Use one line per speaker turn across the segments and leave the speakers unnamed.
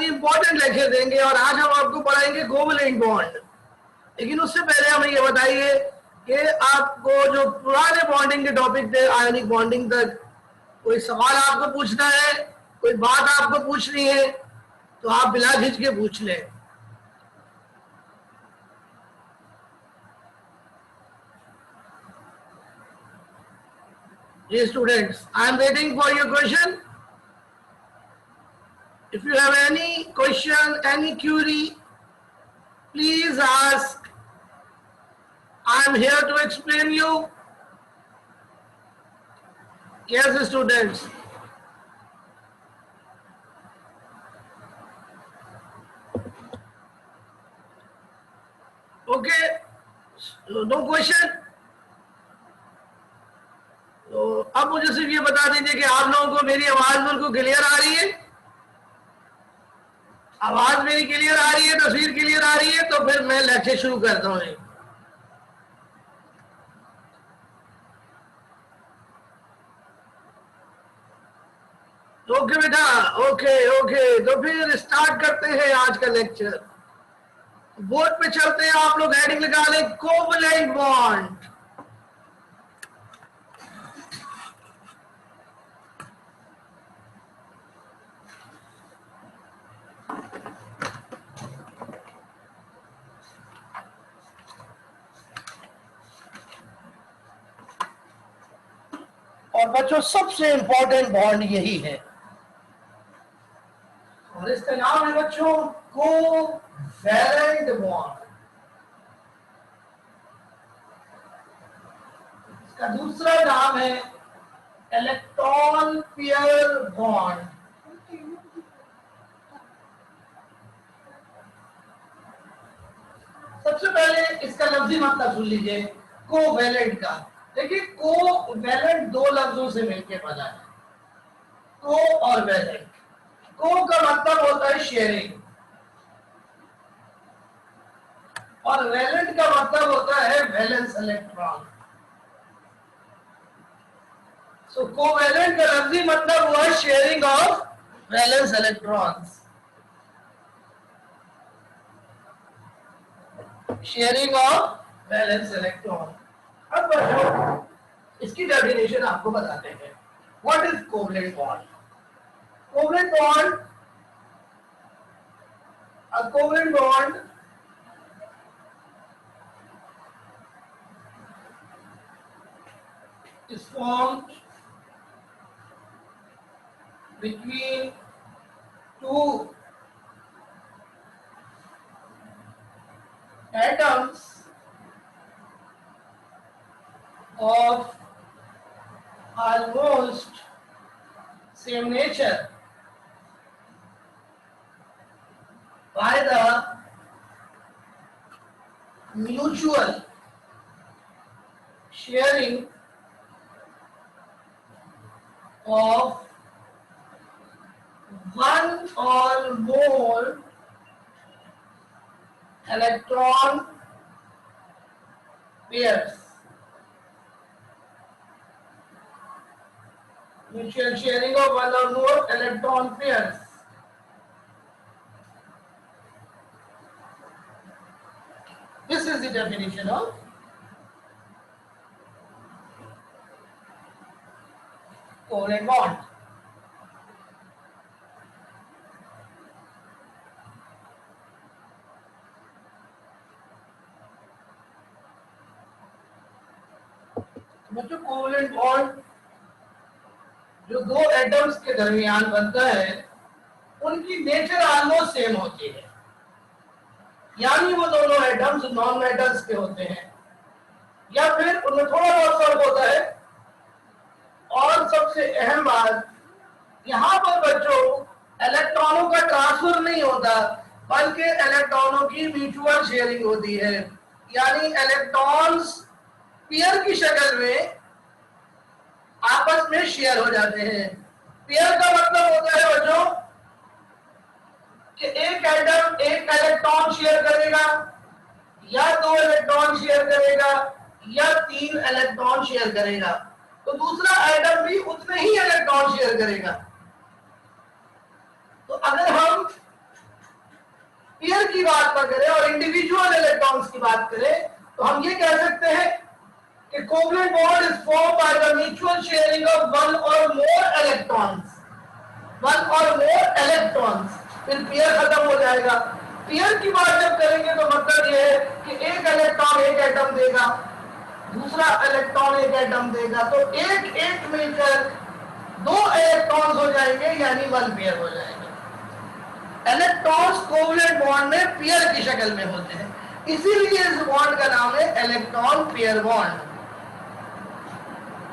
बहुत ही important lecture देंगे और आज हम आपको पढ़ाएंगे कोवैलेंट बॉन्ड। लेकिन उससे पहले हमें ये बताइए कि आपको जो पुराने बॉन्डिंग के टॉपिक थे आयनिक बॉन्डिंग तक, कोई सवाल आपको पूछना है, कोई बात आपको पूछनी है तो आप बिला खिंच के पूछ लें। Dear students, I am waiting for your question. If you have any question, any query, please ask. I am here to explain you. Yes, students. Okay, so no question. तो अब मुझे सिर्फ ये बता दीजिए कि आप लोगों को मेरी आवाज बिल्कुल क्लियर आ रही है? आवाज मेरी क्लियर आ रही है, तस्वीर क्लियर आ रही है, तो फिर मैं लेक्चर शुरू करता हूँ। ओके बेटा, ओके ओके, तो फिर स्टार्ट करते हैं आज का लेक्चर। बोर्ड पे चलते हैं, आप लोग हेडिंग लगा लें कोवैलेंट बॉन्ड। और बच्चों सबसे इंपॉर्टेंट बॉन्ड यही है और इसका नाम है बच्चों कोवैलेंट बॉन्ड। इसका दूसरा नाम है इलेक्ट्रॉन पेयर बॉन्ड। सबसे पहले इसका लफ्जी मतलब सुन लीजिए कोवैलेंट का। देखिए कोवैलेंट दो लफ्जों से मिलकर बना है, को और वैलेंट। को का मतलब होता है शेयरिंग और वैलेंट का मतलब होता है वैलेंस इलेक्ट्रॉन। सो कोवैलेंट का लफ्जी मतलब हुआ sharing of valence electrons, sharing of valence electron. अब बच्चों इसकी डेफिनेशन आपको बताते हैं। What is covalent bond? Covalent bond, a covalent bond is formed between two atoms of almost same nature by the mutual sharing of one or more electron pairs. Mutual sharing of one or more electron pairs. This is the definition of covalent bond. बच्चों covalent bond जो दो atoms के दरमियान बनता है उनकी nature almost same होती है, यानी वो दोनों एटम्स नॉन मेटल्स के होते हैं या फिर उनमें थोड़ा बहुत फर्क होता है। और सबसे अहम बात, यहाँ पर बच्चों इलेक्ट्रॉनों का ट्रांसफर नहीं होता बल्कि इलेक्ट्रॉनों की म्यूचुअल शेयरिंग होती है, यानी इलेक्ट्रॉन्स पेयर की शक्ल में आपस में शेयर हो जाते हैं। पेयर का मतलब होता है बच्चों कि एक एटम एक इलेक्ट्रॉन शेयर करेगा या दो इलेक्ट्रॉन शेयर करेगा या तीन इलेक्ट्रॉन शेयर करेगा, तो दूसरा एटम भी उतने ही इलेक्ट्रॉन शेयर करेगा। तो अगर हम पेयर की बात ना करें और इंडिविजुअल इलेक्ट्रॉन्स की बात करें तो हम ये कह सकते हैं कि covalent bond is form by the mutual sharing of one और मोर इलेक्ट्रॉन्स, फिर पेयर खत्म हो जाएगा। पेयर की बात जब करेंगे तो मतलब ये है कि एक इलेक्ट्रॉन एक एटम देगा, दूसरा इलेक्ट्रॉन एक एटम देगा, तो एक एक मिलकर दो इलेक्ट्रॉन्स हो जाएंगे, यानी वन पेयर हो जाएगा। इलेक्ट्रॉन्स कोवलेंट बॉन्ड में पेयर की शक्ल में होते हैं, इसीलिए इस बॉन्ड का नाम है इलेक्ट्रॉन पेयर बॉन्ड।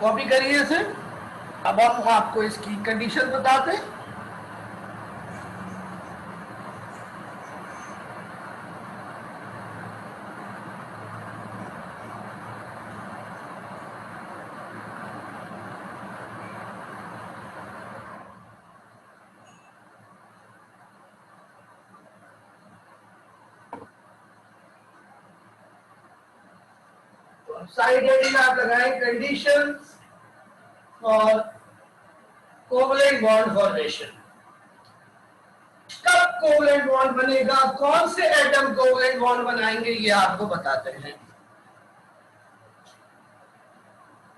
कॉपी करिए इसे। अब हम आपको इसकी कंडीशन बताते हैं। साइड हेडिंग आप लगाएं कंडीशंस और कोवलेंट बॉन्ड फॉर्मेशन। कब कोवलेंट बॉन्ड बनेगा, कौन से एटम कोवलेंट बॉन्ड बनाएंगे, ये आपको बताते हैं।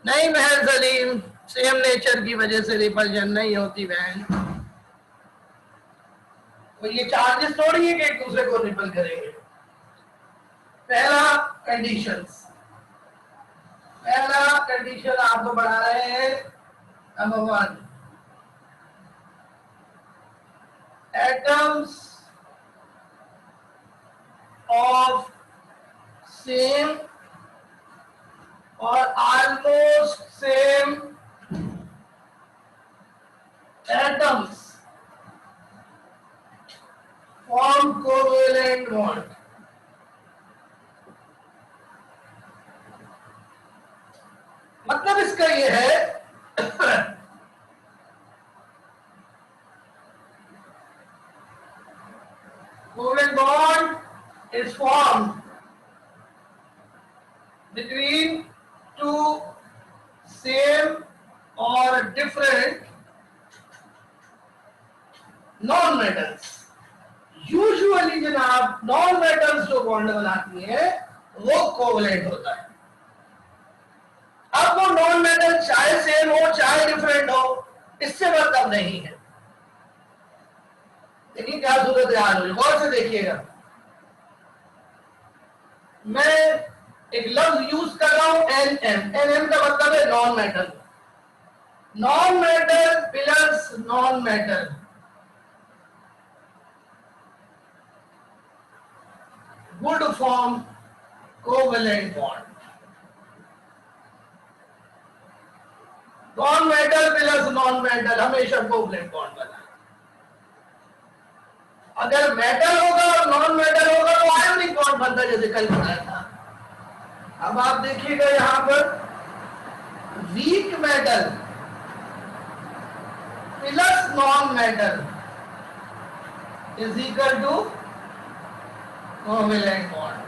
नहीं बहन सलीम, सेम नेचर की वजह से रिपल्जन नहीं होती बहन। तो ये चार्जेस थोड़ी है कि एक दूसरे को रिपल करेंगे। पहला कंडीशन आपको बढ़ा रहे हैं, नंबर 1, एटम्स ऑफ सेम और almost same atoms form covalent bond. मतलब इसका यह है covalent bond is formed between two same or different non-metals। Usually जनाब नॉन मेटल्स जो बॉन्ड बनाती है वो कोवलेंट होता है। अब वो नॉन मेटल चाहे सेम हो चाहे डिफरेंट हो, इससे मतलब नहीं है। देखिए क्या सूरत हाल हुई, गौर से देखिएगा। मैं एक लफ्ज यूज कर रहा हूं एनएम का मतलब है non metal. Non metal plus non metal would form covalent bond. Non metal plus non metal हमेशा कोवेलेंट बॉन्ड बना। अगर मेटल होगा और नॉन मेटल होगा तो आयोनिक बॉन्ड बनता है, जैसे कल बताया था। अब आप देखिएगा यहां पर weak metal plus non metal is equal to covalent bond.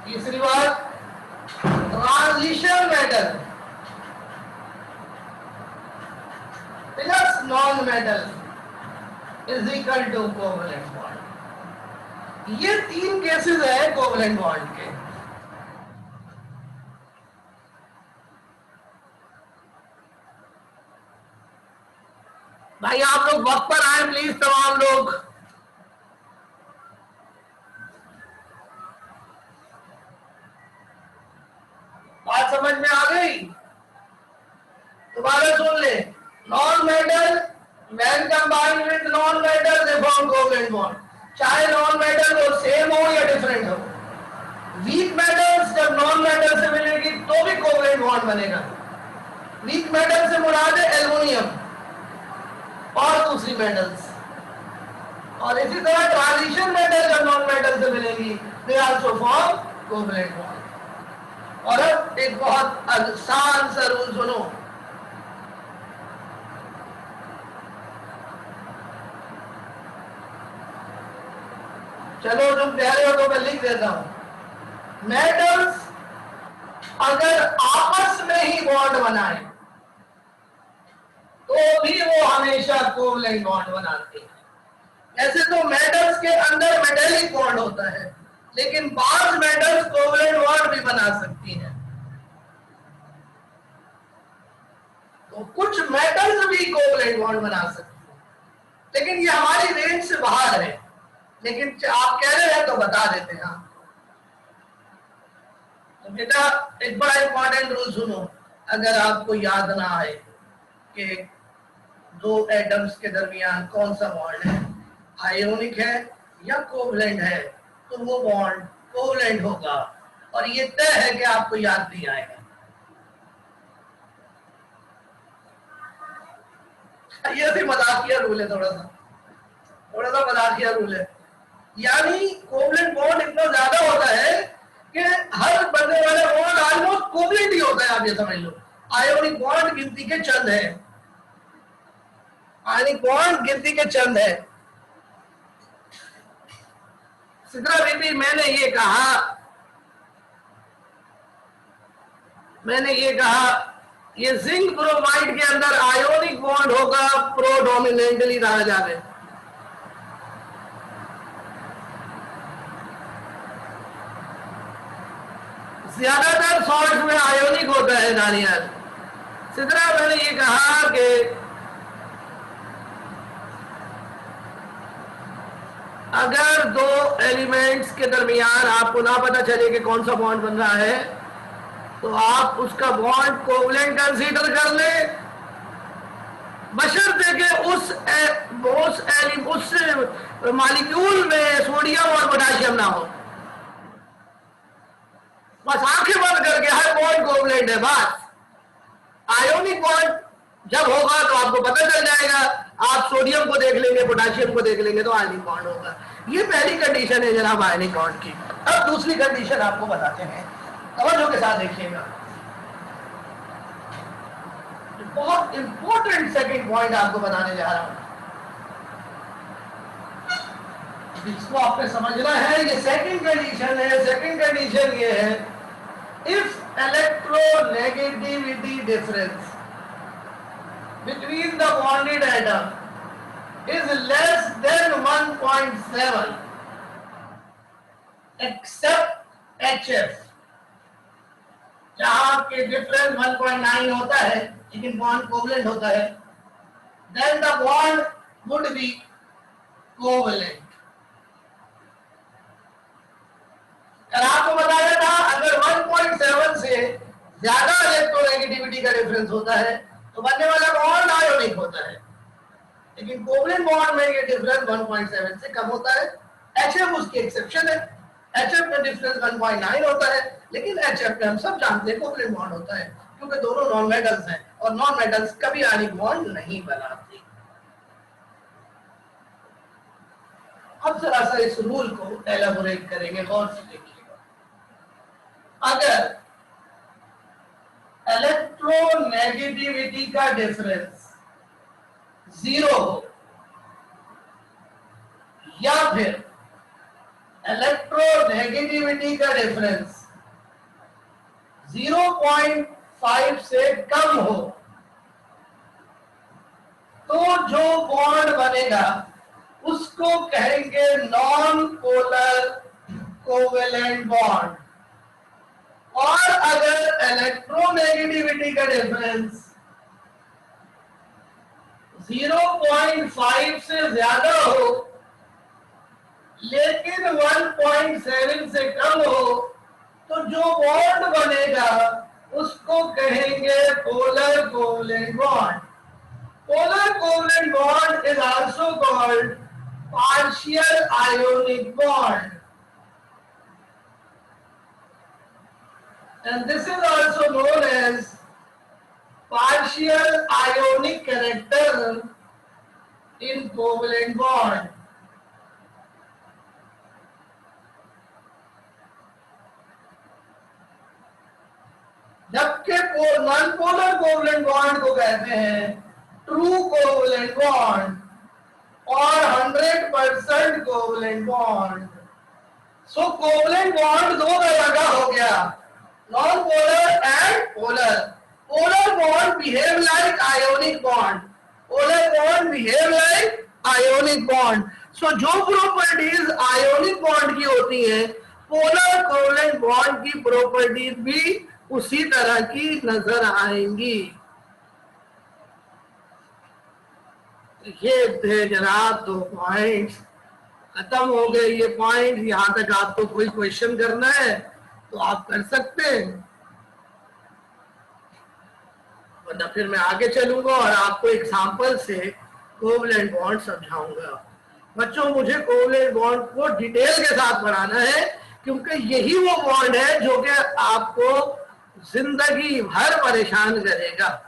तीसरी बात, transition metal plus non metal is equal to covalent bond. ये 3 केसेस है कोवेलेंट बॉन्ड के। भाई आप लोग वक्त पर आए प्लीज, तमाम लोग। बात समझ में आ गई? दोबारा सुन ले। Non metal when combined with non metal they form covalent bond, चाहे नॉन मेटल वो सेम हो या डिफरेंट हो। वीक मेटल्स जब नॉन मेटल से मिलेगी तो भी कोवेलेंट बॉन्ड बनेगा। वीक मेटल से मुराद है एल्युमिनियम और दूसरी मेटल्स। और इसी तरह ट्रांजिशन मेटल जब नॉन मेटल से मिलेगी they also form covalent bond. और अब एक बहुत आसान सा रूल सुनो। चलो तुम कह रहे हो तो मैं लिख देता हूं। मेटल्स अगर आपस में ही बॉन्ड बनाए तो भी वो हमेशा कोवेलेंट बॉन्ड बनाते हैं। ऐसे तो मेटल्स के अंदर मेटेलिक बॉन्ड होता है, लेकिन बाज मेटल्स कोवलेंट बॉन्ड भी बना सकती हैं। तो कुछ मेटल्स भी कोवलेंट बॉन्ड बना सकती हैं, लेकिन ये हमारी रेंज से बाहर है। लेकिन आप कह रहे हैं तो बता देते हैं। तो बेटा एक बड़ा इंपॉर्टेंट रूल सुनो, अगर आपको याद ना आए कि दो एटम्स के दरमियान कौन सा बॉन्ड है, आयोनिक है या कोवलेंट है, तो वो बॉन्ड कोवलेंट होगा, और ये तय है कि आपको याद नहीं आएगा। ये भी मजाकिया रूल है, थोड़ा सा मजाकिया रूल है। यानी कोवलेंट बॉन्ड इतना ज्यादा होता है कि हर बनने वाला बॉन्ड ऑलमोस्ट कोवलेंट ही होता है, आप ये समझ लो। आयोनिक बॉन्ड गिनती के चंद है, आयोनिक बॉन्ड गिनती के चंद है। सिद्रा बेबी, मैंने ये कहा ये जिंक ब्रोमाइड के अंदर आयोनिक बॉन्ड होगा, प्रोडोमिनेंटली रहा जावे। ज्यादातर सॉल्ट में आयोनिक होता है दानियाल। सिद्रा, मैंने ये कहा कि अगर दो एलिमेंट्स के दरमियान आपको ना पता चले कि कौन सा बॉन्ड बन रहा है, तो आप उसका बॉन्ड कोवलेंट कंसीडर कर ले, बशर्ते कि उस मॉलिक्यूल में सोडियम और पोटेशियम ना हो। बस आंखें बंद करके हर बॉन्ड कोवलेंट है। बस आयोनिक बॉन्ड जब होगा तो आपको पता चल जाएगा, आप सोडियम को देख लेंगे, पोटेशियम को देख लेंगे तो आयनिक बॉन्ड होगा। ये पहली कंडीशन है जनाब आयनिक बॉन्ड की। अब दूसरी कंडीशन आपको बताते हैं, तवज्जो के साथ देखिएगा। बहुत इंपॉर्टेंट सेकंड पॉइंट आपको बताने जा रहा हूं, इसको आपने समझना है। ये सेकंड कंडीशन है। सेकंड कंडीशन ये है, if electronegativity difference between the bonded atom is less than 1.7 except HF, जहां के डिफरेंस 1.9 होता है लेकिन बॉन्ड कोवलेंट होता है, then the bond would be covalent। आपको बताया था अगर 1.7 से ज्यादा इलेक्ट्रोनेगेटिविटी का डिफरेंस होता है तो बनने वाला बॉन्ड आयोनिक होता है, लेकिन कोवलेंट बॉन्ड में ये डिफरेंस 1.7 से कम होता है। HF उसकी एक्सेप्शन है। HF का डिफरेंस 1.9 होता है, लेकिन HF में हम सब जानते हैं कोवलेंट बॉन्ड होता है, क्योंकि दोनों नॉन मेटल्स हैं और नॉन मेटल्स कभी आयनिक बॉन्ड नहीं बनाते। अब जरा सा इस रूल को एलाबोरेट करेंगे, गौर से देखिएगा। अगर इलेक्ट्रोनेगेटिविटी का डिफरेंस 0 हो या फिर इलेक्ट्रोनेगेटिविटी का डिफरेंस 0.5 से कम हो, तो जो बॉन्ड बनेगा उसको कहेंगे नॉन पोलर कोवेलेंट बॉन्ड। और अगर इलेक्ट्रोनेगेटिविटी का डिफरेंस 0.5 से ज्यादा हो लेकिन 1.7 से कम हो, तो जो बॉन्ड बनेगा उसको कहेंगे polar covalent bond. Polar covalent bond is also called partial ionic bond, and this is also known as partial ionic character in covalent bond। जबकि नॉन पोलर कोवलेंट बॉन्ड को कहते हैं ट्रू कोवलेंट बॉन्ड और 100% covalent bond. सो covalent bond दो तरह का हो गया, non-polar and polar। Polar bond behave like ionic bond। Polar bond behave like ionic bond। सो जो प्रॉपर्टीज आयोनिक बॉन्ड की होती हैं, पोलर कोवलेंट बॉन्ड की प्रॉपर्टीज भी उसी तरह की नजर आएंगी। ये थे जनाब 2 पॉइंट्स, खत्म हो गए ये पॉइंट। यहां तक आपको कोई क्वेश्चन करना है तो आप कर सकते हैं, वरना फिर मैं आगे चलूंगा और आपको एग्जांपल से कोवलेंट बॉन्ड समझाऊंगा। बच्चों, मुझे कोवलेंट बॉन्ड को डिटेल के साथ पढ़ाना है, क्योंकि यही वो बॉन्ड है जो कि आपको जिंदगी भर परेशान करेगा।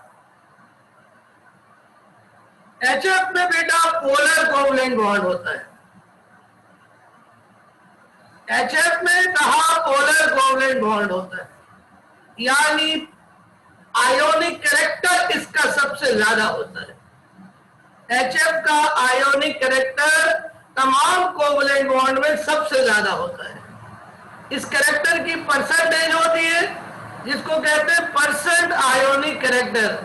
HF में बेटा पोलर कोवलेंट बॉन्ड होता है। HF में कहा पोलर कोवलेंट बॉन्ड होता है, यानी आयोनिक कैरेक्टर इसका सबसे ज्यादा होता है। HF का आयोनिक कैरेक्टर तमाम कोवलेंट बॉन्ड में सबसे ज्यादा होता है। इस कैरेक्टर की परसेंटेज होती है जिसको कहते हैं percent ionic character.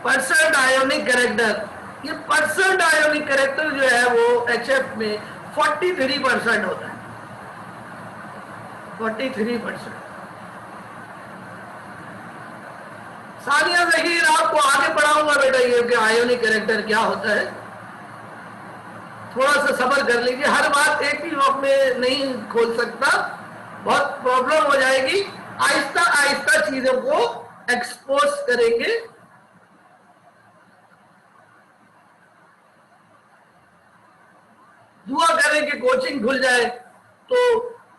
Percent ionic character, ये परसेंट आयोनिक कैरेक्टर जो है वो HF में 43% होता है। 43%। सानिया ज़हीर आपको आगे पढ़ाऊंगा बेटा ये कि आयोनिक कैरेक्टर क्या होता है। थोड़ा सा सब्र कर लीजिए, हर बात एक ही वक्त में नहीं खोल सकता, बहुत प्रॉब्लम हो जाएगी। आहिस्ता आहिस्ता चीजों को एक्सपोज करेंगे। दुआ करें कि कोचिंग खुल जाए तो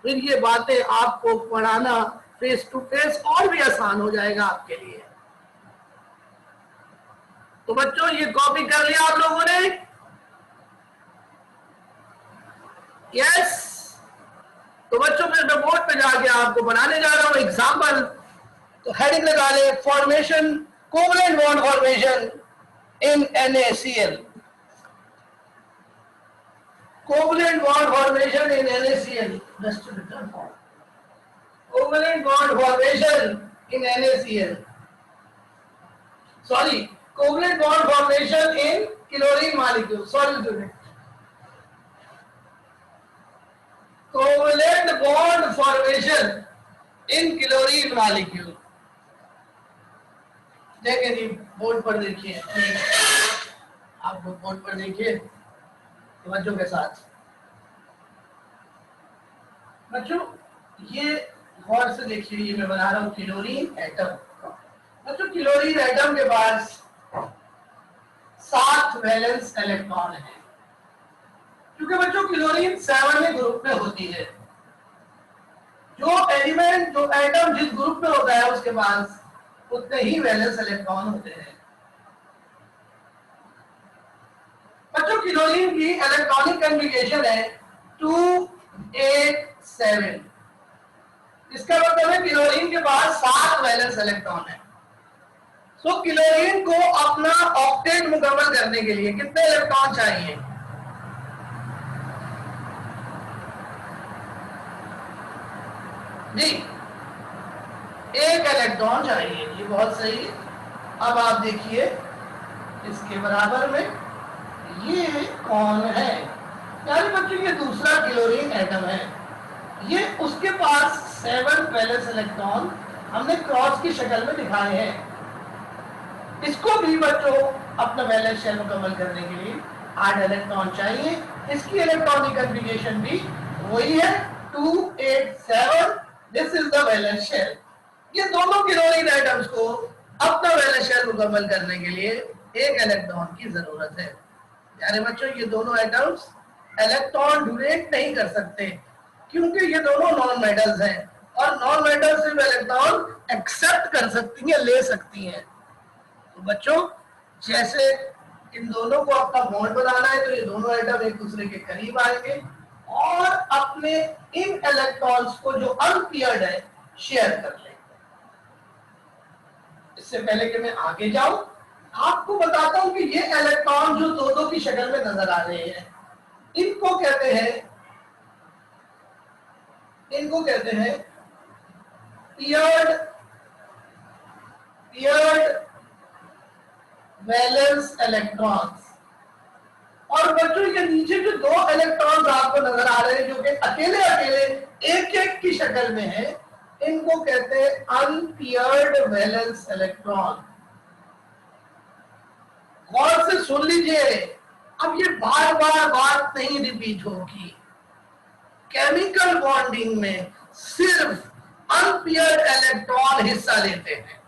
फिर ये बातें आपको पढ़ाना फेस टू फेस और भी आसान हो जाएगा आपके लिए। तो बच्चों, ये कॉपी कर लिया आप लोगों ने? यस। तो बच्चों, फिर मैं बोर्ड पे जाके आपको बनाने जा रहा हूं एग्जाम्पल। तो हेडिंग लगा ले, formation, covalent bond formation in NaCl। Covalent bond formation in NaCl। Covalent bond formation in NaCl, sorry, covalent bond formation in chlorine molecule. Sorry student, covalent bond formation in chlorine molecule. देखिए जी, board पर देखिए, आप board पर देखिए बच्चों के साथ। बच्चों, ये गौर से देखिए, ये मैं बना रहा हूं क्लोरीन एटम। बच्चों, क्लोरीन एटम के पास 7 वैलेंस इलेक्ट्रॉन है, क्योंकि बच्चों क्लोरीन 7वें ग्रुप में होती है। जो एलिमेंट, जो एटम जिस ग्रुप में होता है उसके पास उतने ही वैलेंस इलेक्ट्रॉन होते हैं। बच्चों, क्लोरीन की इलेक्ट्रॉनिक कॉन्फ़िगरेशन है 287। इसका मतलब है क्लोरीन के पास 7 वैलेंस इलेक्ट्रॉन है। तो क्लोरीन को अपना ऑक्टेट मुकम्मल करने के लिए कितने इलेक्ट्रॉन चाहिए? जी, 1 इलेक्ट्रॉन चाहिए। ये बहुत सही है। अब आप देखिए इसके बराबर में ये कौन है? यानी बच्चों ये दूसरा क्लोरीन एटम है। ये उसके पास 7 वैलेंस इलेक्ट्रॉन हमने क्रॉस की शक्ल में दिखाए हैं। इसको भी बच्चों अपना वैलेंस शेल मुकम्मल करने के लिए 8 इलेक्ट्रॉन चाहिए। इसकी इलेक्ट्रॉनिक कॉन्फ़िगरेशन भी वही है 287। This is the valence shell. ये दोनों क्लोरीन एटम्स को अपना वैलेंस शेल मुकम्मल करने के लिए 1 इलेक्ट्रॉन की जरूरत है। यानी बच्चों ये दोनों एटम्स इलेक्ट्रॉन डोनेट नहीं कर सकते, क्योंकि ये दोनों नॉन मेटल्स हैं और नॉन मेटल्स सिर्फ इलेक्ट्रॉन एक्सेप्ट कर सकती हैं, ले सकती हैं। तो बच्चों, जैसे इन दोनों को अपना बॉन्ड बनाना है तो ये दोनों एटम एक दूसरे के करीब आएंगे और अपने इन इलेक्ट्रॉन्स को जो अनपेयर्ड है शेयर कर लेंगे। इससे पहले कि मैं आगे जाऊं, आपको बताता हूं कि ये इलेक्ट्रॉन जो दो की शक्ल में नजर आ रहे हैं, इनको कहते हैं पेयर्ड वैलेंस इलेक्ट्रॉन्स। और बच्चों के नीचे जो दो इलेक्ट्रॉन्स आपको नजर आ रहे हैं जो कि अकेले अकेले एक एक की शक्ल में है, इनको कहते हैं अनपेयर्ड वैलेंस इलेक्ट्रॉन। गौर से सुन लीजिए, अब ये बार बार बात नहीं रिपीट होगी। केमिकल बॉन्डिंग में सिर्फ अनपेयर्ड इलेक्ट्रॉन हिस्सा लेते हैं,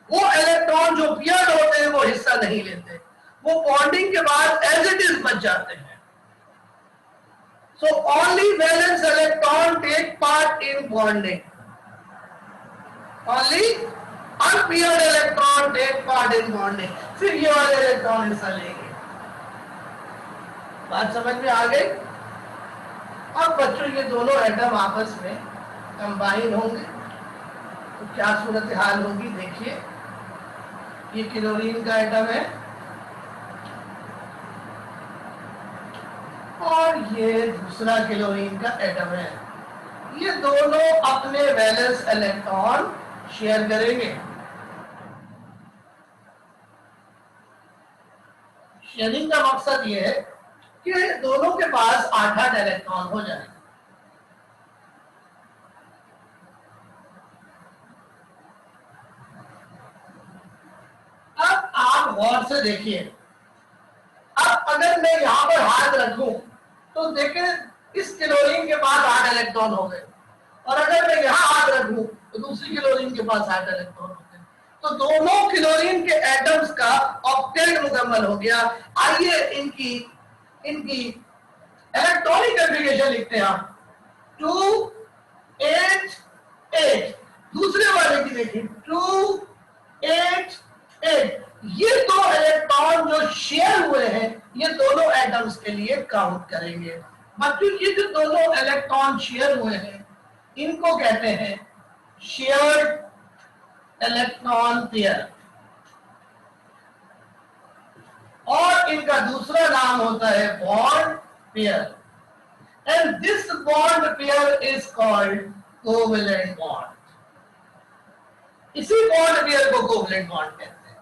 वो इलेक्ट्रॉन जो पेयर्ड होते हैं वो हिस्सा नहीं लेते, वो बॉन्डिंग के बाद एज इट इज बच जाते हैं। So only valence electron take part in bonding, only unpaired electron take part in bonding, फिर ये वाले इलेक्ट्रॉन हिस्सा लेंगे। बात समझ में आ गई? अब बच्चों ये दोनों एटम आपस में कंबाइन होंगे तो क्या सूरत हाल होगी देखिए। ये क्लोरीन का एटम है और ये दूसरा क्लोरीन का एटम है, ये दोनों अपने वैलेंस इलेक्ट्रॉन शेयर करेंगे। शेयरिंग का मकसद ये है कि दोनों के पास 8-8 इलेक्ट्रॉन हो जाए। अब आप गौर से देखिए, अब अगर मैं यहां पर हाथ रखूं तो देखें इस क्लोरीन के पास 8 इलेक्ट्रॉन हो गए, और अगर मैं यहां हाथ रखूं तो दूसरी क्लोरीन के पास 8 इलेक्ट्रॉन हो गए, तो दोनों क्लोरीन के एटम्स का ऑक्टेट मुकम्मल हो गया। आइए इनकी इलेक्ट्रॉनिक कॉन्फ़िगरेशन लिखते हैं हम। 2 8 8, दूसरे वाले की देखिए 2 8 8, ये दो इलेक्ट्रॉन जो शेयर हुए हैं ये दोनों एटम्स के लिए काउंट करेंगे। बच्चों ये जो दोनों इलेक्ट्रॉन शेयर हुए हैं इनको कहते हैं शेयर्ड इलेक्ट्रॉन पेयर, और इनका दूसरा नाम होता है bond pair, and this bond pair is called covalent bond. इसी बॉन्ड पेयर को कोवेलेंट बॉन्ड कहते हैं।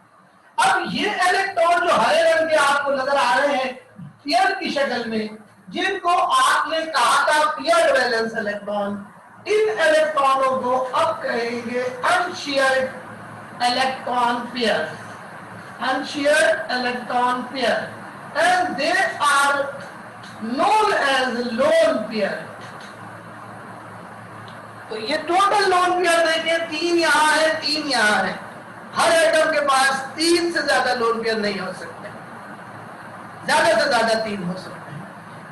अब ये इलेक्ट्रॉन जो हरे रंग के आपको नजर आ रहे हैं पेयर की शक्ल में, जिनको आपने कहा था पेयर वैलेंस इलेक्ट्रॉन, इन इलेक्ट्रॉनों को अब कहेंगे unshared electron pair, unshared electron pair, and they are known as lone pair। तो ये टोटल लोन पेयर देखिए, 3 यहां है 3 यहां है, हर एटम के पास 3 से ज्यादा लोन पेयर नहीं हो सकते, ज्यादा से ज्यादा 3 हो सकते हैं।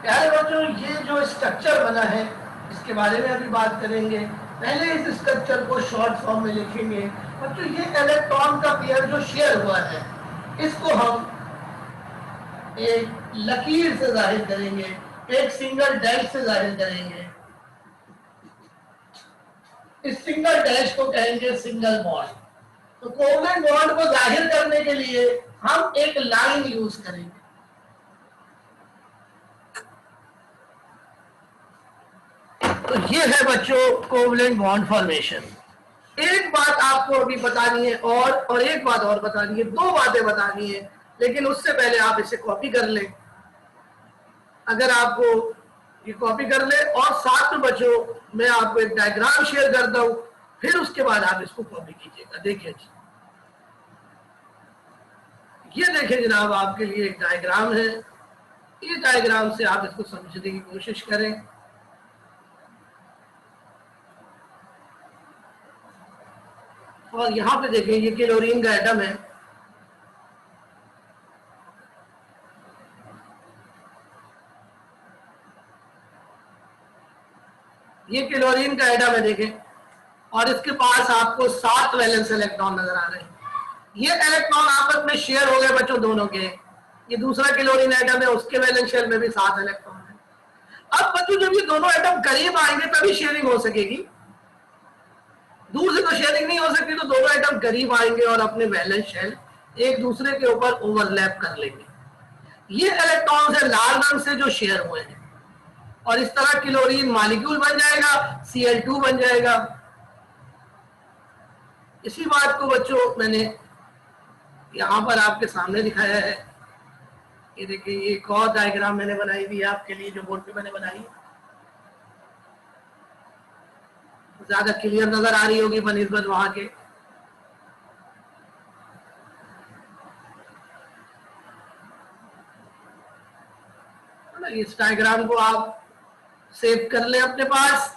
प्यारे बच्चों ये जो स्ट्रक्चर बना है इसके बारे में अभी बात करेंगे। पहले इस स्ट्रक्चर को शॉर्ट फॉर्म में लिखेंगे। बच्चों ये इलेक्ट्रॉन का पेयर जो शेयर हुआ है इसको हम एक लकीर से जाहिर करेंगे, एक सिंगल डैश से जाहिर करेंगे। इस सिंगल डैश को कहेंगे सिंगल बॉन्ड। तो कोवेलेंट बॉन्ड को जाहिर करने के लिए हम एक लाइन यूज करेंगे। तो ये है बच्चों कोवेलेंट बॉन्ड फॉर्मेशन। एक बात आपको अभी बतानी है और एक बात और बतानी है, 2 बातें बतानी है, लेकिन उससे पहले आप इसे कॉपी कर लें। अगर आपको ये कॉपी कर ले और साथ में बच्चों मैं आपको एक डायग्राम शेयर करता हूं, फिर उसके बाद आप इसको कॉपी कीजिएगा। देखिए जी, ये देखिए जनाब आपके लिए एक डायग्राम है। ये डायग्राम से आप इसको समझने की कोशिश करें। और यहां पे देखें ये क्लोरीन का एटम है, ये क्लोरीन का एटम है देखें, और इसके पास आपको 7 वैलेंस इलेक्ट्रॉन नजर आ रहे हैं। ये इलेक्ट्रॉन आपस में शेयर हो गए बच्चों दोनों के। ये दूसरा क्लोरीन एटम है, उसके वैलेंस शेल में भी 7 इलेक्ट्रॉन है। अब बच्चों जब ये दोनों एटम करीब आएंगे तभी शेयरिंग हो सकेगी, दूर से तो शेयरिंग नहीं हो सकती। तो दोनों एटम करीब आएंगे और अपने वैलेंस शेल एक दूसरे के ऊपर ओवरलैप कर लेंगे। ये इलेक्ट्रॉन है लाल रंग से जो शेयर हुए हैं, और इस तरह क्लोरीन मॉलिक्यूल बन जाएगा, Cl2 बन जाएगा। इसी बात को बच्चों मैंने यहां पर आपके सामने दिखाया है। ये देखिए, ये एक और डायग्राम मैंने बनाई हुई है आपके लिए, जो बोर्ड पे मैंने बनाई है। ज्यादा क्लियर नजर आ रही होगी बनिस्बत वहां के। इस डायग्राम को आप सेव कर लें अपने पास।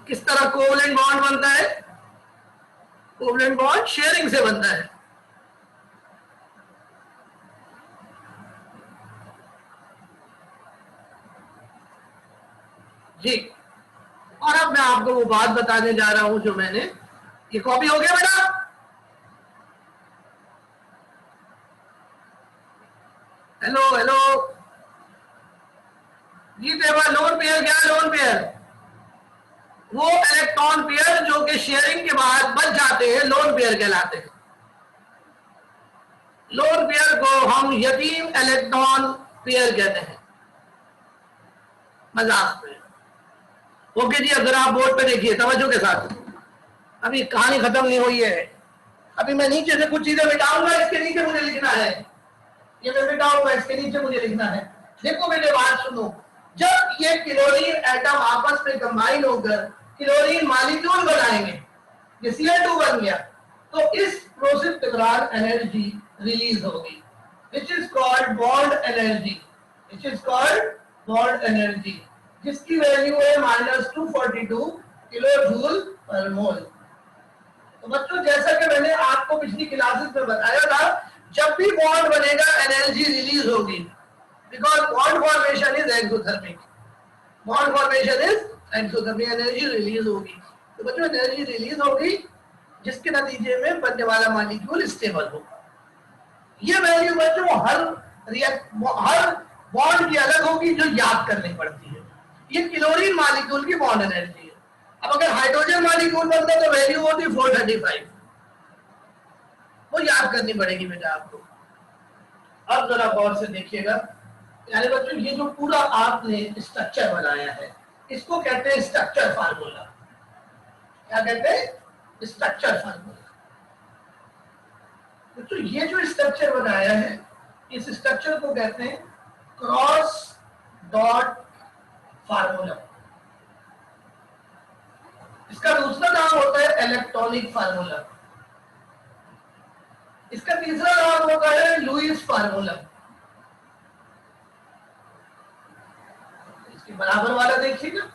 किस तरह कोवलेंट बॉन्ड बनता है? कोवलेंट बॉन्ड शेयरिंग से बनता है। जी, और अब मैं आपको वो बात बताने जा रहा हूं जो मैंने, ये कॉपी हो गया बेटा? हेलो हेलो जी देवा, लोन पेयर क्या है? लोन पेयर वो इलेक्ट्रॉन पेयर जो कि शेयरिंग के बाद बच जाते हैं, लोन पेयर कहलाते हैं। लोन पेयर को हम यतीम इलेक्ट्रॉन पेयर कहते हैं मजाक में। ओके जी, अगर आप बोर्ड पे देखिए तवज्जो के साथ, अभी कहानी खत्म नहीं हुई है। अभी मैं नीचे से कुछ चीजें मिटाऊंगा, इसके नीचे मुझे लिखना है। ये मैं मिटाऊंगा, इसके नीचे मुझे लिखना है। देखो मेरे बात सुनो, जब ये क्लोरीन एटम आपस में कंबाइन होकर क्लोरीन मॉलिक्यूल बनाएंगे, ये Cl2 बन गया, तो इस प्रोसेस के दौरान एनर्जी रिलीज होगी, which is called bond energy, which is called bond energy, जिसकी वैल्यू है -242 किलो जूल पर मोल। तो बच्चों, जैसा कि मैंने आपको पिछली क्लासेस में बताया था, जब भी बॉन्ड बनेगा एनर्जी रिलीज होगी, because bond formation is exothermic. Bond formation is exothermic, energy release होगी। तो बच्चों, एनर्जी रिलीज होगी जिसके नतीजे में बनने वाला मॉलिक्यूल स्टेबल होगा। ये वैल्यू बच्चों हर बॉन्ड की अलग होगी, जो याद करनी पड़ती है। ये क्लोरीन मॉलिक्यूल की बॉन्ड एनर्जी है। अब अगर हाइड्रोजन मॉलिक्यूल बनता तो वैल्यू होती 435, वो याद करनी पड़ेगी बेटा आपको। अब जरा गौर से देखिएगा यानी बच्चों, ये जो पूरा आपने स्ट्रक्चर बनाया है, इसको कहते हैं स्ट्रक्चर फार्मूला। क्या कहते हैं? Structure formula. बच्चों, ये जो स्ट्रक्चर बनाया है, इस स्ट्रक्चर को कहते हैं क्रॉस डॉट फार्मूला। इसका दूसरा नाम होता है इलेक्ट्रॉनिक फार्मूला। इसका तीसरा नाम होता है लुईस फार्मूला। इसके बराबर वाला देखिएगा,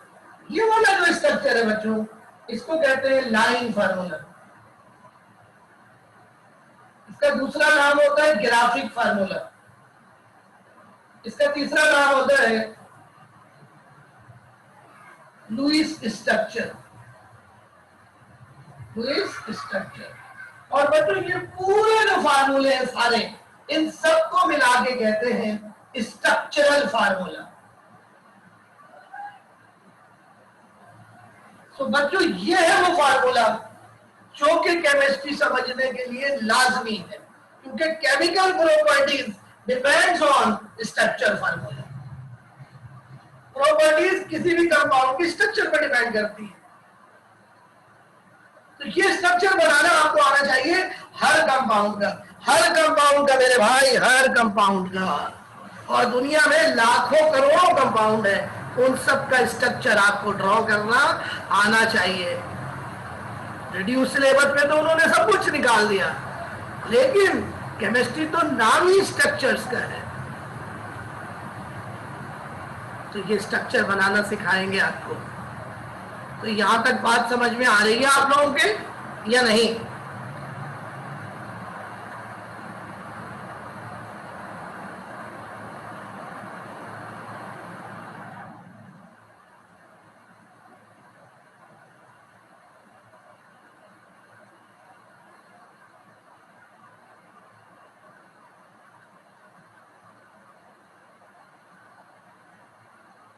ये वाला जो स्ट्रक्चर है बच्चों, इसको कहते हैं लाइन फार्मूला। इसका दूसरा नाम होता है ग्राफिक फार्मूला। इसका तीसरा नाम होता है लुईस स्ट्रक्चर। Lewis structure. और बच्चों, ये पूरे जो फार्मूले हैं सारे, इन सबको मिला के कहते हैं स्ट्रक्चरल फार्मूला। तो बच्चों, ये है वो फार्मूला जो कि केमिस्ट्री समझने के लिए लाजमी है, क्योंकि chemical properties depends on structure formula. Properties किसी भी कंपाउंड की स्ट्रक्चर पर डिपेंड करती है। तो ये स्ट्रक्चर बनाना आपको आना चाहिए हर कंपाउंड का, हर कंपाउंड का मेरे भाई, हर कंपाउंड का। और दुनिया में लाखों करोड़ों कंपाउंड है, उन सब का स्ट्रक्चर आपको ड्रॉ करना आना चाहिए। रिड्यूस सिलेबस में तो उन्होंने सब कुछ निकाल दिया, लेकिन केमिस्ट्री तो नाम ही स्ट्रक्चर्स का है। तो ये स्ट्रक्चर बनाना सिखाएंगे आपको। तो यहां तक बात समझ में आ रही है आप लोगों के या नहीं?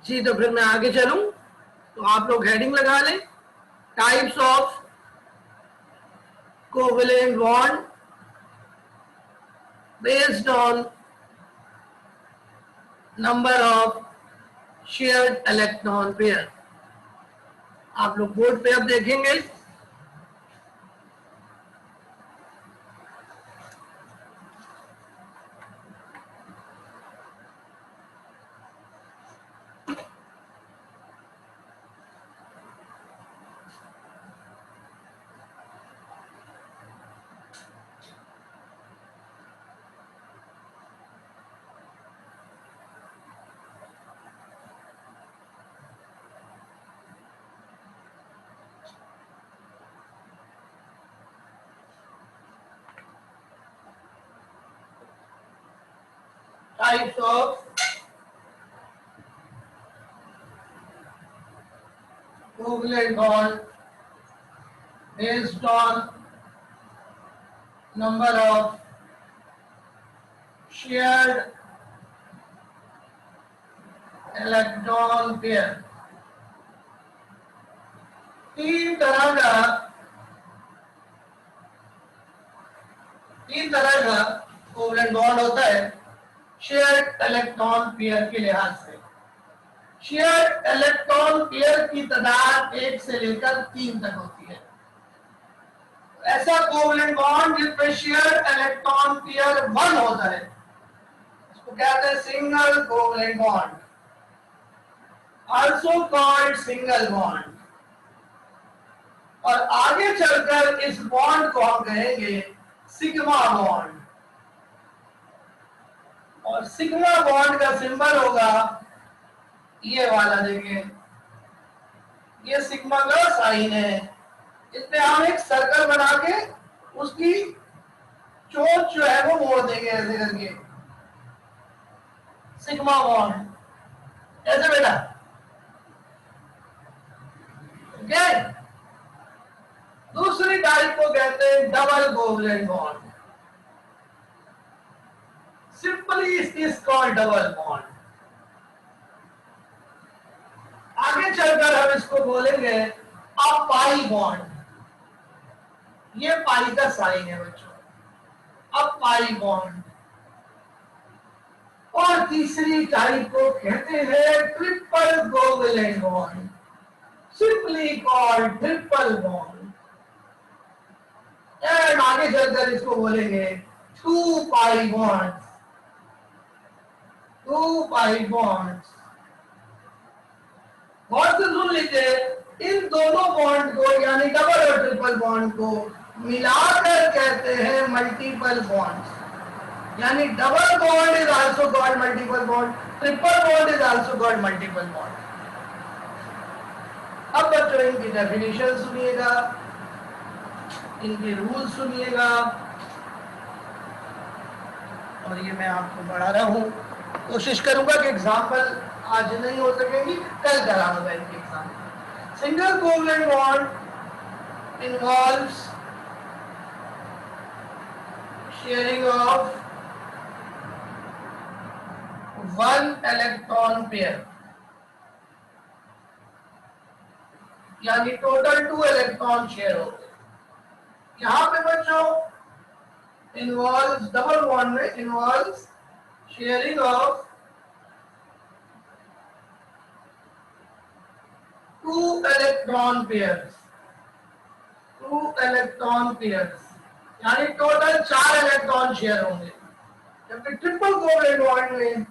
जी, तो फिर मैं आगे चलूं तो आप लोग हेडिंग लगा लें, types of covalent bond based on number of shared electron pair. आप लोग बोर्ड पे अब देखेंगे, types of covalent bond based on number of shared electron pair. तीन तरह का कोवलेंट बॉन्ड होता है शेयर्ड इलेक्ट्रॉन पेयर के लिहाज से। शेयर्ड इलेक्ट्रॉन पेयर की तादाद 1 से लेकर 3 तक होती है। ऐसा कोवलेंट बॉन्ड जिसमें शेयर्ड इलेक्ट्रॉन पेयर 1 होता है उसको कहते हैं single covalent bond, also called single bond। और आगे चलकर इस बॉन्ड को हम कहेंगे सिग्मा बॉन्ड, और सिग्मा बॉन्ड का सिंबल होगा ये वाला, देखिए ये सिग्मा का साइन है। इसमें हम एक सर्कल बना के उसकी चोंच जो है वो मोड़ देंगे ऐसे करके, सिग्मा बॉन्ड ऐसे बेटा, ओके। दूसरी टाइप को कहते हैं double covalent bond, simply it is called double bond. आगे चलकर हम इसको बोलेंगे अब पाई बॉन्ड, ये पाई का साइन है बच्चों, अब पाई बॉन्ड। और तीसरी टाइप को कहते हैं triple covalent bond, simply called triple bond. And आगे चलकर इसको बोलेंगे 2 पाई बॉन्ड्स, 2 पाई बॉन्ड्स। बहुत से सुन लीजिए, इन दोनों बॉन्ड को यानी डबल और ट्रिपल बॉन्ड को मिलाकर कहते हैं मल्टीपल बॉन्ड्स। यानी double bond is also called multiple bond, triple bond is also called multiple bond. अब बच्चों इनकी डेफिनेशन सुनिएगा, इनके रूल सुनिएगा, और ये मैं आपको पढ़ा रहा हूं। कोशिश करूंगा कि एग्जाम्पल आज नहीं हो सकेंगी, कल कराऊंगा इनके example. Single covalent bond involves sharing of 1 electron pair, यानी टोटल 2 इलेक्ट्रॉन शेयर होते हैं। यहां पे बच्चों इन्वॉल्व डबल बॉन्ड में involve sharing of 2 electron pairs, 2 electron pairs, यानी टोटल 4 इलेक्ट्रॉन शेयर होंगे। जबकि ट्रिपल कोवलेंट बॉन्ड में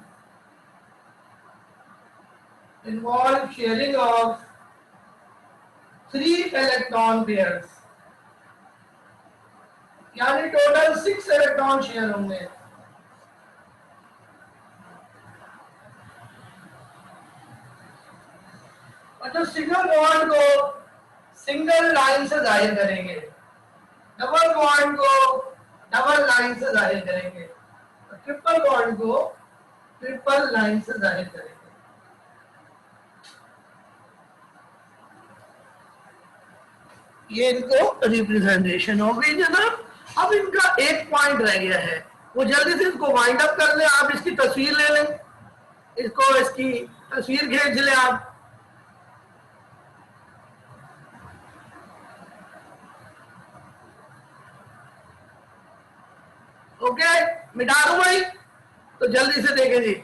involve sharing of 3 electron pairs, यानी टोटल 6 इलेक्ट्रॉन शेयर होंगे। और जो सिंगल बॉन्ड को सिंगल लाइन से जाहिर करेंगे, डबल बॉन्ड को डबल लाइन से जाहिर करेंगे, और ट्रिपल बॉन्ड को ट्रिपल लाइन से जाहिर करेंगे। ये इनको रिप्रेजेंटेशन हो गई जनाब। अब इनका एक पॉइंट रह गया है, वो जल्दी से इसको वाइंड अप कर लें। आप इसकी तस्वीर ले लें, इसको इसकी तस्वीर खींच लें आप। ओके, मिटा दूं भाई? तो जल्दी से देखें जी,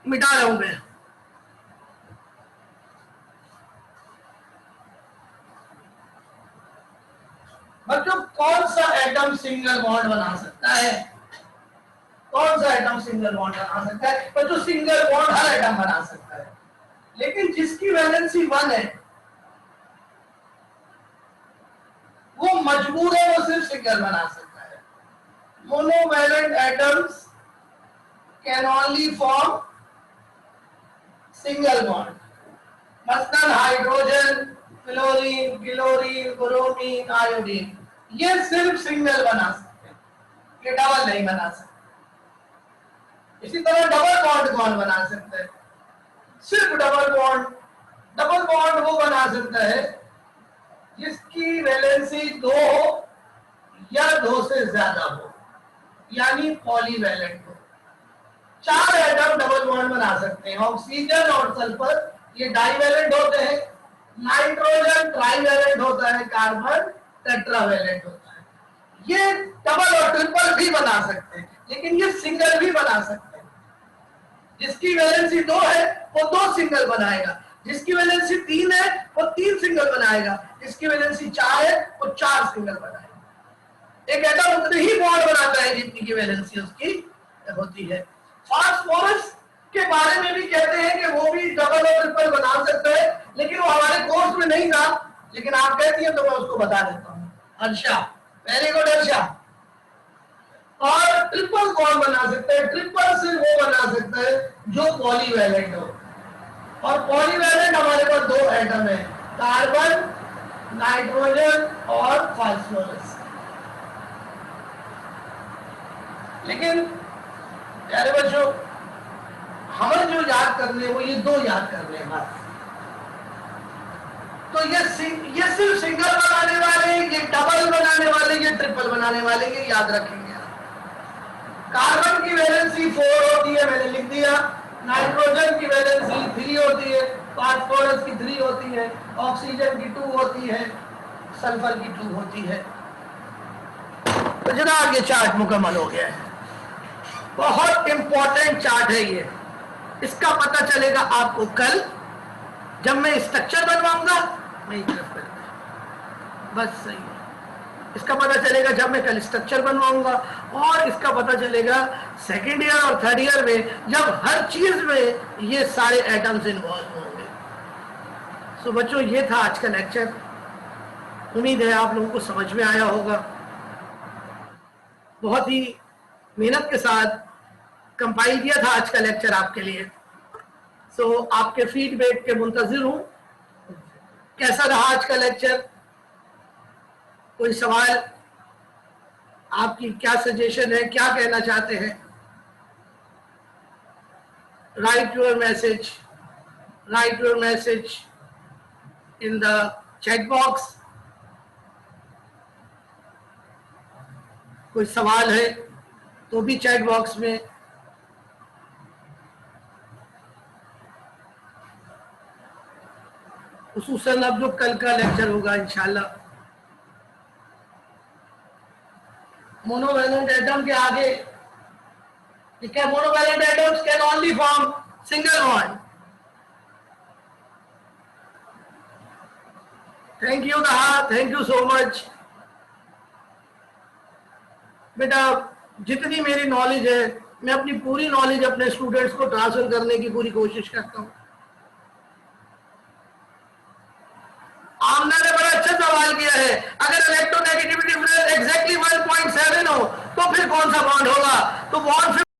मिटा रहा हूं मैं। बच्चों कौन सा एटम सिंगल बॉन्ड बना सकता है? कौन सा एटम सिंगल बॉन्ड बना सकता है? बच्चों सिंगल बॉन्ड हर एटम बना सकता है, लेकिन जिसकी वैलेंसी 1 है वो मजबूर है, वो सिर्फ सिंगल बना सकता है। Monovalent atoms can only form single bond, मसलन hydrogen, chlorine, chlorine, bromine, iodine, ये सिर्फ सिंगल बना सकते हैं, ये डबल नहीं बना सकते। इसी तरह डबल बॉन्ड कौन बना सकता है? सिर्फ डबल बॉन्ड वो बना सकता है जिसकी वैलेंसी 2 हो या 2 से ज्यादा हो, यानी पॉलीवैलेंट हो। 4 एटम डबल बॉन्ड बना सकते हैं। ऑक्सीजन और सल्फर ये डाइवैलेंट होते हैं, नाइट्रोजन ट्राइवैलेंट होता है, कार्बन टेट्रावैलेंट होता है। ये डबल और ट्रिपल भी बना सकते हैं, लेकिन ये सिंगल भी बना सकते हैं। जिसकी वैलेंसी 2 है वो 2 सिंगल बनाएगा, जिसकी वैलेंसी 3 है वो 3 सिंगल बनाएगा, जिसकी वैलेंसी 4 है वो 4 सिंगल बनाएगा। एक एटम उतनी ही बॉन्ड बनाता है जितनी की वैलेंसी उसकी होती है। फास्फोरस के बारे में भी कहते हैं कि वो भी डबल और ट्रिपल बना सकते हैं, लेकिन वो हमारे कोर्स में नहीं था, लेकिन आप कहती हैं तो मैं उसको बता देता हूँ। अर्षा, वेरी गुड अर्षा। और ट्रिपल कौन बना सकता है? ट्रिपल सिर्फ वो बना सकता है जो पॉलीवैलेंट हो, और पॉलीवैलेंट हमारे पास 2 एटम है, कार्बन, नाइट्रोजन और फास्फोरस। लेकिन प्यारे बच्चों, हमें जो याद करने वो ये 2 याद करने हैं बस। तो ये सिर्फ सिंगल बनाने वाले, ये डबल बनाने वाले, ये ट्रिपल बनाने वाले, ये याद रखेंगे। कार्बन की वैलेंसी 4 होती है, मैंने लिख दिया। नाइट्रोजन की वैलेंसी 3 होती है, फास्फोरस की 3 होती है, ऑक्सीजन की 2 होती है, सल्फर की 2 होती है। तो जनाब ये चार्ट मुकम्मल हो गया है। बहुत इंपॉर्टेंट चार्ट है ये। इसका पता चलेगा आपको कल, जब मैं स्ट्रक्चर बनवाऊंगा। मैं बस सही है। इसका पता चलेगा जब मैं कल स्ट्रक्चर बनवाऊंगा, और इसका पता चलेगा सेकेंड ईयर और थर्ड ईयर में, जब हर चीज में ये सारे एटम्स इन्वॉल्व होंगे। सो बच्चों, ये था आज का लेक्चर। उम्मीद है आप लोगों को समझ में आया होगा। बहुत ही मेहनत के साथ कंपाइल किया था आज का लेक्चर आपके लिए। सो आपके फीडबैक के मुंतजिर हूं। कैसा रहा आज का लेक्चर? कोई सवाल? आपकी क्या सजेशन है, क्या कहना चाहते हैं? Right your message in the chat box. कोई सवाल है तो भी चैट बॉक्स में। खुसूसन अब जो कल का लेक्चर होगा इंशाल्लाह, मोनोवैलेंट एटम के आगे, ठीक है, monovalent atoms can only form single bond. Thank you दहा, थैंक यू सो मच। बेटा, जितनी मेरी नॉलेज है, मैं अपनी पूरी नॉलेज अपने स्टूडेंट्स को ट्रांसफर करने की पूरी कोशिश करता हूँ। आमना ने बड़ा अच्छा सवाल किया है, अगर इलेक्ट्रोनेगेटिविटी एग्जैक्टली 1.7 हो तो फिर कौन सा बॉन्ड होगा? तो बॉन्ड